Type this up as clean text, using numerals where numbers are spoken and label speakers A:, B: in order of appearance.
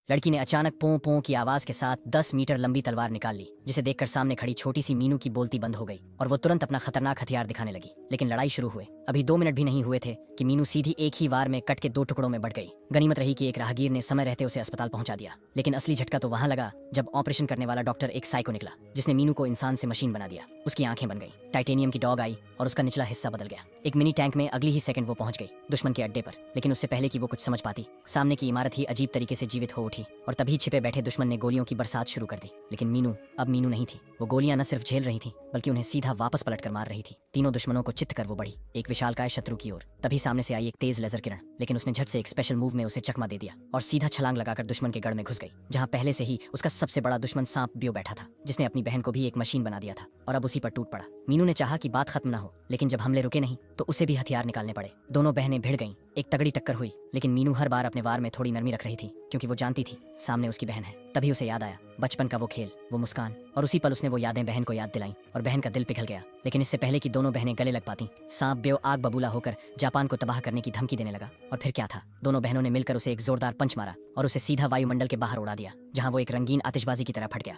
A: लड़की ने अचानक पों पों की आवाज के साथ 10 मीटर लंबी तलवार निकाल ली, जिसे देखकर सामने खड़ी छोटी सी मीनू की बोलती बंद हो गई और वो तुरंत अपना खतरनाक हथियार दिखाने लगी। लेकिन लड़ाई शुरू हुए अभी 2 मिनट भी नहीं हुए थे कि मीनू सीधी एक ही वार में कट के 2 टुकड़ों में बढ़ गई। गनीमत रही कि एक राहगीर ने समय रहते उसे अस्पताल पहुंचा दिया, लेकिन असली झटका तो वहां लगा जब ऑपरेशन करने वाला डॉक्टर एक साइको निकला, जिसने मीनू को इंसान से मशीन बना दिया। उसकी आंखें बन गई, टाइटेनियम की डॉग आई और उसका निचला हिस्सा बदल गया। एक मिनी टैंक में अगली ही सेकंड वो पहुंच गई दुश्मन के अड्डे पर। लेकिन उससे पहले कि वो कुछ समझ पाती, सामने की इमारत ही अजीब तरीके से जीवित हो उठी और तभी छिपे बैठे दुश्मन ने गोलियों की बरसात शुरू कर दी। लेकिन मीनू अब मीनू नहीं थी। वो गोलियां न सिर्फ झेल रही थी बल्कि उन्हें सीधा वापस पलट कर मार रही थी। तीनों दुश्मनों को चित कर वो बढ़ी एक विशालकाय शत्रु की ओर। तभी सामने से आई एक तेज लेजर किरण, लेकिन उसने झट से एक स्पेशल मूव में उसे चकमा दे दिया और सीधा छलांग लगाकर दुश्मन के गढ़ में घुस गई, जहां पहले से ही उसका सबसे बड़ा दुश्मन सांप बियो बैठा था, जिसने अपनी बहन को भी एक मशीन बना दिया था और अब उसी पर टूट पड़ा। मीनू ने चाहा कि बात खत्म ना हो, लेकिन जब हमले रुके नहीं तो उसे भी हथियार निकालने पड़े। दोनों बहनें भिड़ गईं, एक तगड़ी टक्कर हुई, लेकिन मीनू हर बार अपने वार में थोड़ी नरमी रख रही थी, क्योंकि वो जानती थी सामने उसकी बहन है। तभी उसे याद आया बचपन का वो खेल, वो मुस्कान, और उसी पल उसने वो यादें बहन को याद दिलाई और बहन का दिल पिघल गया। लेकिन इससे पहले कि दोनों बहनें गले लग पाती, सांप बेओ आग बबूला होकर जापान को तबाह करने की धमकी देने लगा। और फिर क्या था, दोनों बहनों ने मिलकर उसे एक जोरदार पंच मारा और उसे सीधा वायुमंडल के बाहर उड़ा दिया, जहां वो एक रंगीन आतिशबाजी की तरह फट गया।